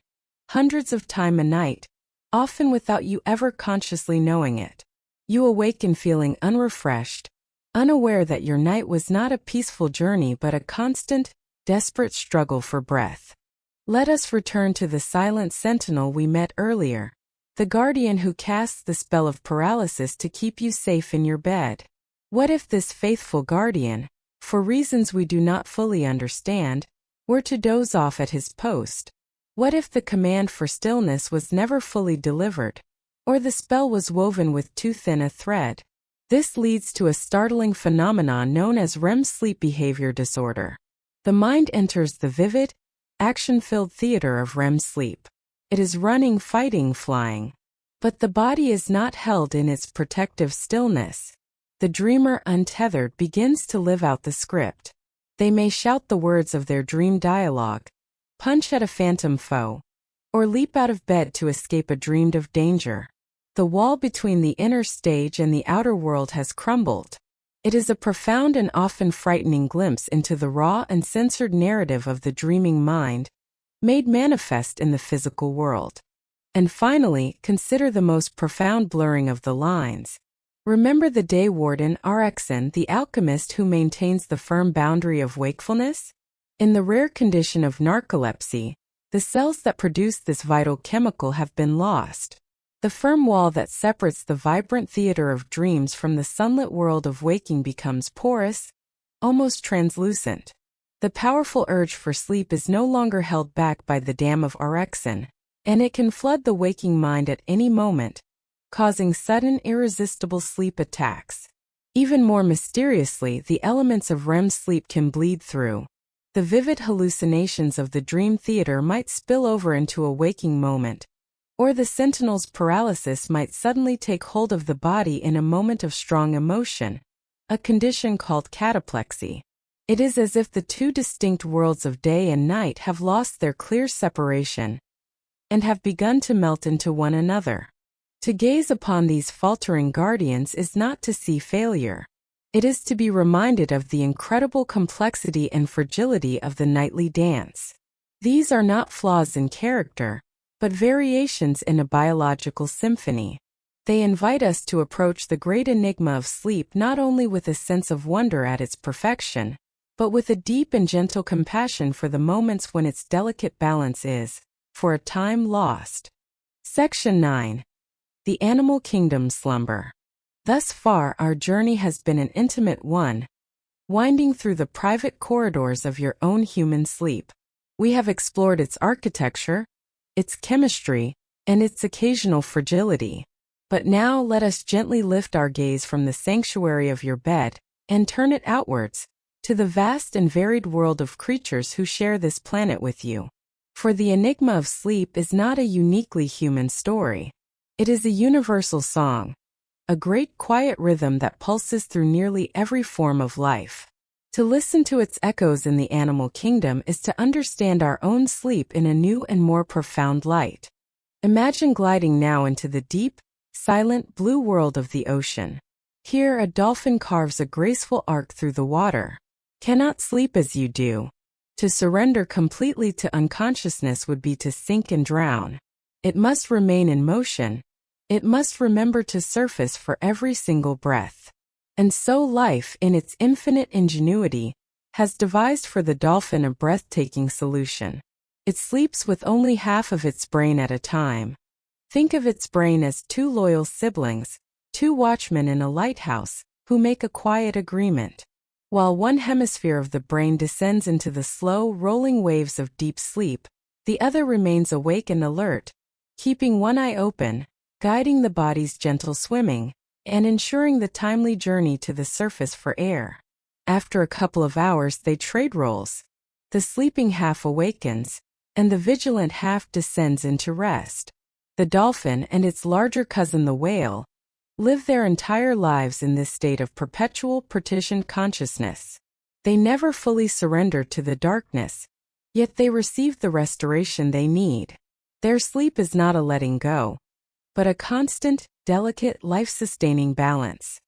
hundreds of times a night, often without you ever consciously knowing it. You awaken feeling unrefreshed, unaware that your night was not a peaceful journey but a constant, desperate struggle for breath. Let us return to the silent sentinel we met earlier, the guardian who casts the spell of paralysis to keep you safe in your bed. What if this faithful guardian, for reasons we do not fully understand, were to doze off at his post? What if the command for stillness was never fully delivered, or the spell was woven with too thin a thread? This leads to a startling phenomenon known as REM sleep behavior disorder. The mind enters the vivid, action-filled theater of REM sleep. It is running, fighting, flying. But the body is not held in its protective stillness. The dreamer, untethered, begins to live out the script. They may shout the words of their dream dialogue, punch at a phantom foe, or leap out of bed to escape a dreamed-of danger. The wall between the inner stage and the outer world has crumbled. It is a profound and often frightening glimpse into the raw and censored narrative of the dreaming mind, made manifest in the physical world. And finally, consider the most profound blurring of the lines. Remember the day warden Erikson, the alchemist who maintains the firm boundary of wakefulness? In the rare condition of narcolepsy, the cells that produce this vital chemical have been lost. The firm wall that separates the vibrant theater of dreams from the sunlit world of waking becomes porous, almost translucent. The powerful urge for sleep is no longer held back by the dam of Erikson, and it can flood the waking mind at any moment, causing sudden, irresistible sleep attacks. Even more mysteriously, the elements of REM sleep can bleed through. The vivid hallucinations of the dream theater might spill over into a waking moment, or the sentinel's paralysis might suddenly take hold of the body in a moment of strong emotion, a condition called cataplexy. It is as if the two distinct worlds of day and night have lost their clear separation and have begun to melt into one another. To gaze upon these faltering guardians is not to see failure. It is to be reminded of the incredible complexity and fragility of the nightly dance. These are not flaws in character, but variations in a biological symphony. They invite us to approach the great enigma of sleep not only with a sense of wonder at its perfection, but with a deep and gentle compassion for the moments when its delicate balance is, for a time, lost. Section 9. The Animal Kingdom Slumber. Thus far, our journey has been an intimate one, winding through the private corridors of your own human sleep. We have explored its architecture, its chemistry, and its occasional fragility. But now let us gently lift our gaze from the sanctuary of your bed and turn it outwards, to the vast and varied world of creatures who share this planet with you. For the enigma of sleep is not a uniquely human story. It is a universal song, a great quiet rhythm that pulses through nearly every form of life. To listen to its echoes in the animal kingdom is to understand our own sleep in a new and more profound light. Imagine gliding now into the deep, silent blue world of the ocean. Here a dolphin carves a graceful arc through the water. Cannot sleep as you do. To surrender completely to unconsciousness would be to sink and drown. It must remain in motion. It must remember to surface for every single breath. And so life, in its infinite ingenuity, has devised for the dolphin a breathtaking solution. It sleeps with only half of its brain at a time. Think of its brain as two loyal siblings, two watchmen in a lighthouse, who make a quiet agreement. While one hemisphere of the brain descends into the slow, rolling waves of deep sleep, the other remains awake and alert, keeping one eye open, guiding the body's gentle swimming, and ensuring the timely journey to the surface for air. After a couple of hours, they trade roles. The sleeping half awakens, and the vigilant half descends into rest. The dolphin and its larger cousin the whale live their entire lives in this state of perpetual partitioned consciousness. They never fully surrender to the darkness, yet they receive the restoration they need. Their sleep is not a letting go, but a constant, delicate, life-sustaining balance.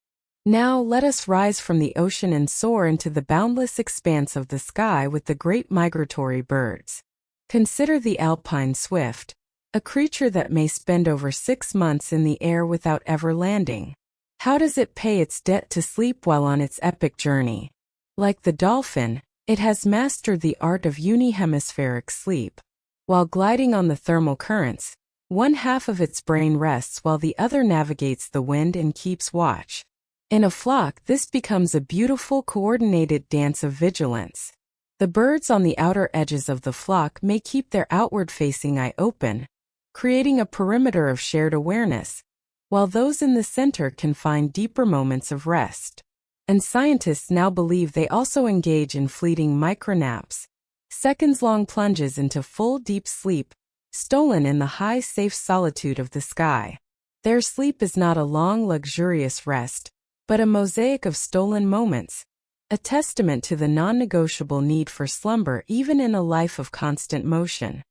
Now let us rise from the ocean and soar into the boundless expanse of the sky with the great migratory birds. Consider the alpine swift, a creature that may spend over 6 months in the air without ever landing. How does it pay its debt to sleep while on its epic journey? Like the dolphin, it has mastered the art of unihemispheric sleep. While gliding on the thermal currents, one half of its brain rests while the other navigates the wind and keeps watch. In a flock, this becomes a beautiful, coordinated dance of vigilance. The birds on the outer edges of the flock may keep their outward-facing eye open, creating a perimeter of shared awareness, while those in the center can find deeper moments of rest. And scientists now believe they also engage in fleeting micronaps, seconds-long plunges into full deep sleep, stolen in the high safe solitude of the sky. Their sleep is not a long luxurious rest, but a mosaic of stolen moments, a testament to the non-negotiable need for slumber even in a life of constant motion.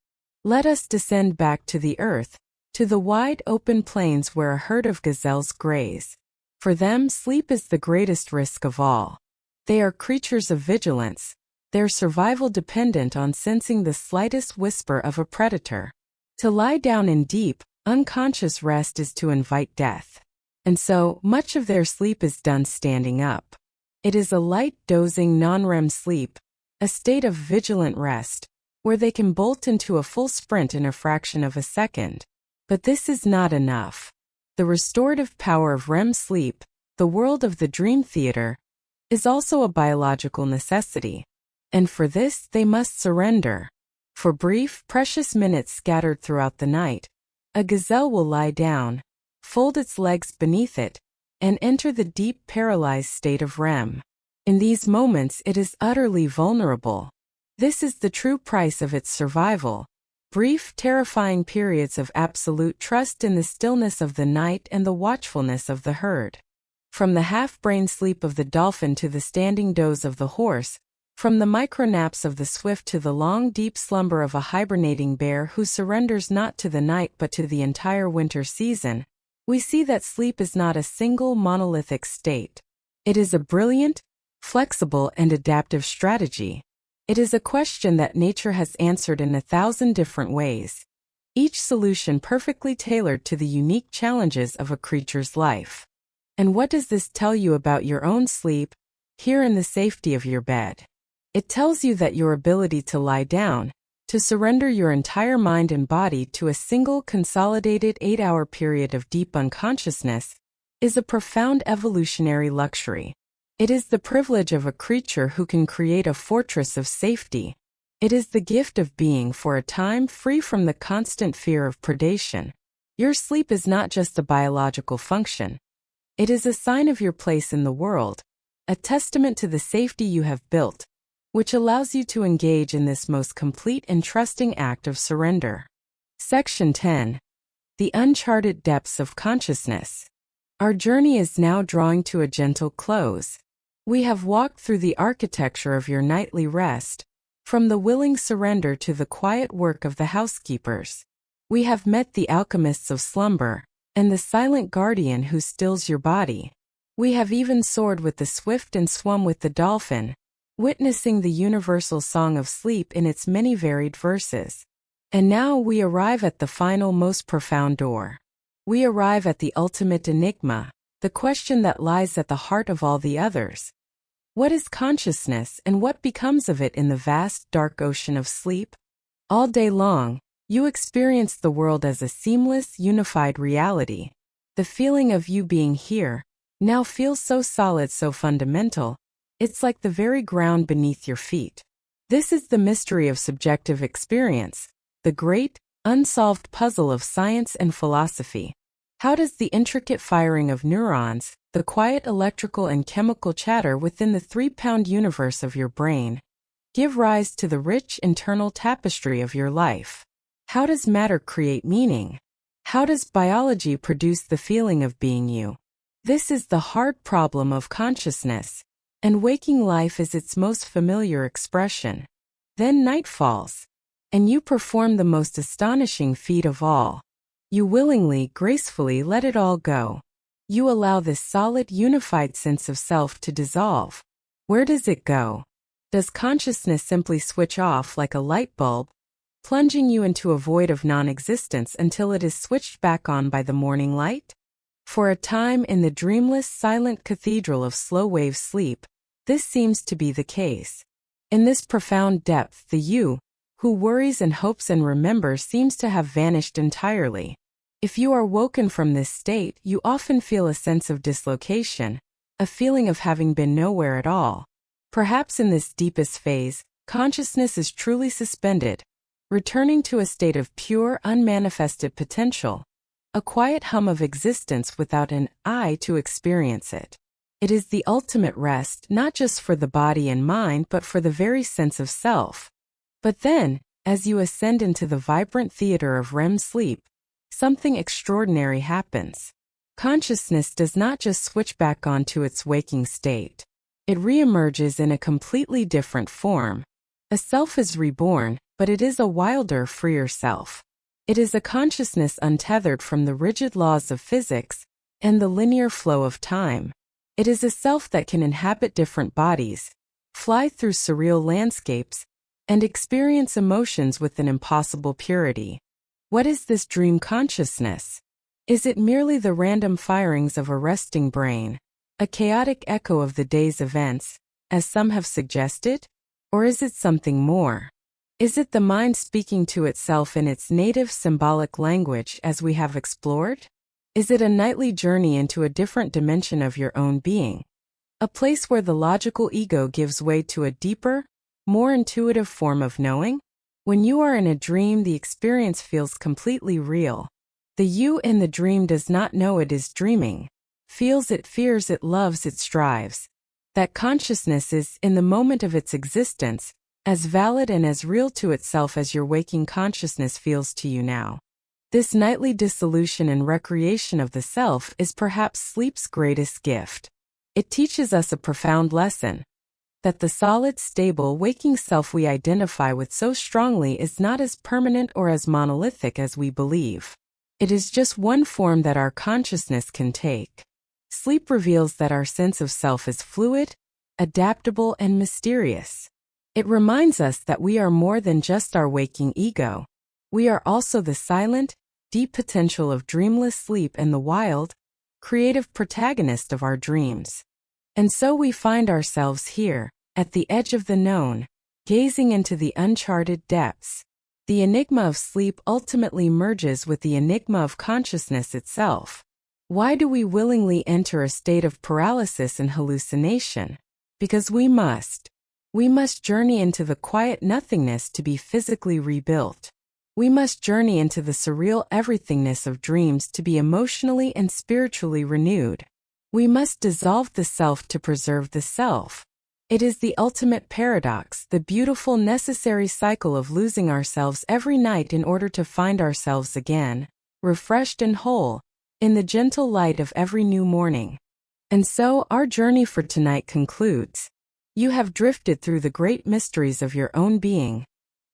Let us descend back to the earth, to the wide open plains where a herd of gazelles graze. For them, sleep is the greatest risk of all. They are creatures of vigilance, their survival dependent on sensing the slightest whisper of a predator. To lie down in deep, unconscious rest is to invite death. And so, much of their sleep is done standing up. It is a light, dozing non-REM sleep, a state of vigilant rest, where they can bolt into a full sprint in a fraction of a second. But this is not enough. The restorative power of REM sleep, the world of the dream theater, is also a biological necessity. And for this, they must surrender. For brief, precious minutes scattered throughout the night, a gazelle will lie down, fold its legs beneath it, and enter the deep, paralyzed state of REM. In these moments, it is utterly vulnerable. This is the true price of its survival. Brief, terrifying periods of absolute trust in the stillness of the night and the watchfulness of the herd. From the half-brain sleep of the dolphin to the standing doze of the horse, from the micronaps of the swift to the long, deep slumber of a hibernating bear who surrenders not to the night but to the entire winter season, we see that sleep is not a single monolithic state. It is a brilliant, flexible, and adaptive strategy. It is a question that nature has answered in 1,000 different ways, each solution perfectly tailored to the unique challenges of a creature's life. And what does this tell you about your own sleep, here in the safety of your bed? It tells you that your ability to lie down, to surrender your entire mind and body to a single consolidated 8-hour period of deep unconsciousness, is a profound evolutionary luxury. It is the privilege of a creature who can create a fortress of safety. It is the gift of being for a time free from the constant fear of predation. Your sleep is not just a biological function. It is a sign of your place in the world, a testament to the safety you have built, which allows you to engage in this most complete and trusting act of surrender. Section 10. The Uncharted Depths of Consciousness. Our journey is now drawing to a gentle close. We have walked through the architecture of your nightly rest, from the willing surrender to the quiet work of the housekeepers. We have met the alchemists of slumber, and the silent guardian who stills your body. We have even soared with the swift and swum with the dolphin, witnessing the universal song of sleep in its many varied verses. And now we arrive at the final, most profound door. We arrive at the ultimate enigma, the question that lies at the heart of all the others. What is consciousness, and what becomes of it in the vast, dark ocean of sleep? All day long, you experience the world as a seamless, unified reality. The feeling of you being here now feels so solid, so fundamental. It's like the very ground beneath your feet. This is the mystery of subjective experience, the great, unsolved puzzle of science and philosophy. How does the intricate firing of neurons, the quiet electrical and chemical chatter within the 3-pound universe of your brain, give rise to the rich internal tapestry of your life? How does matter create meaning? How does biology produce the feeling of being you? This is the hard problem of consciousness, and waking life is its most familiar expression. Then night falls, and you perform the most astonishing feat of all. You willingly, gracefully let it all go. You allow this solid, unified sense of self to dissolve. Where does it go? Does consciousness simply switch off like a light bulb, plunging you into a void of non-existence until it is switched back on by the morning light? For a time in the dreamless, silent cathedral of slow-wave sleep, this seems to be the case. In this profound depth, the you, who worries and hopes and remembers, seems to have vanished entirely. If you are woken from this state, you often feel a sense of dislocation, a feeling of having been nowhere at all. Perhaps in this deepest phase, consciousness is truly suspended, returning to a state of pure, unmanifested potential, a quiet hum of existence without an I to experience it. It is the ultimate rest, not just for the body and mind, but for the very sense of self. But then, as you ascend into the vibrant theater of REM sleep, something extraordinary happens. Consciousness does not just switch back onto its waking state. It reemerges in a completely different form. A self is reborn, but it is a wilder, freer self. It is a consciousness untethered from the rigid laws of physics and the linear flow of time. It is a self that can inhabit different bodies, fly through surreal landscapes, and experience emotions with an impossible purity. What is this dream consciousness? Is it merely the random firings of a resting brain, a chaotic echo of the day's events, as some have suggested? Or is it something more? Is it the mind speaking to itself in its native symbolic language, as we have explored? Is it a nightly journey into a different dimension of your own being? A place where the logical ego gives way to a deeper, more intuitive form of knowing? When you are in a dream, the experience feels completely real. The you in the dream does not know it is dreaming, feels it, fears it, loves it, strives. That consciousness is, in the moment of its existence, as valid and as real to itself as your waking consciousness feels to you now. This nightly dissolution and recreation of the self is perhaps sleep's greatest gift. It teaches us a profound lesson, that the solid, stable, waking self we identify with so strongly is not as permanent or as monolithic as we believe. It is just one form that our consciousness can take. Sleep reveals that our sense of self is fluid, adaptable, and mysterious. It reminds us that we are more than just our waking ego. We are also the silent, deep potential of dreamless sleep and the wild, creative protagonist of our dreams. And so we find ourselves here, at the edge of the known, gazing into the uncharted depths. The enigma of sleep ultimately merges with the enigma of consciousness itself. Why do we willingly enter a state of paralysis and hallucination? Because we must. We must journey into the quiet nothingness to be physically rebuilt. We must journey into the surreal everythingness of dreams to be emotionally and spiritually renewed. We must dissolve the self to preserve the self. It is the ultimate paradox, the beautiful necessary cycle of losing ourselves every night in order to find ourselves again, refreshed and whole, in the gentle light of every new morning. And so our journey for tonight concludes. You have drifted through the great mysteries of your own being,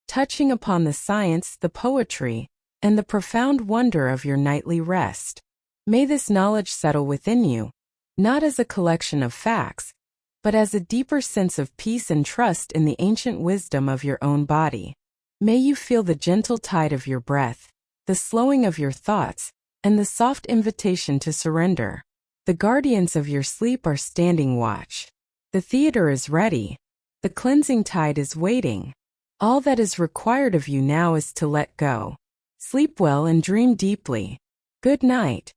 touching upon the science, the poetry, and the profound wonder of your nightly rest. May this knowledge settle within you, not as a collection of facts, but as a deeper sense of peace and trust in the ancient wisdom of your own body. May you feel the gentle tide of your breath, the slowing of your thoughts, and the soft invitation to surrender. The guardians of your sleep are standing watch. The theater is ready. The cleansing tide is waiting. All that is required of you now is to let go. Sleep well and dream deeply. Good night.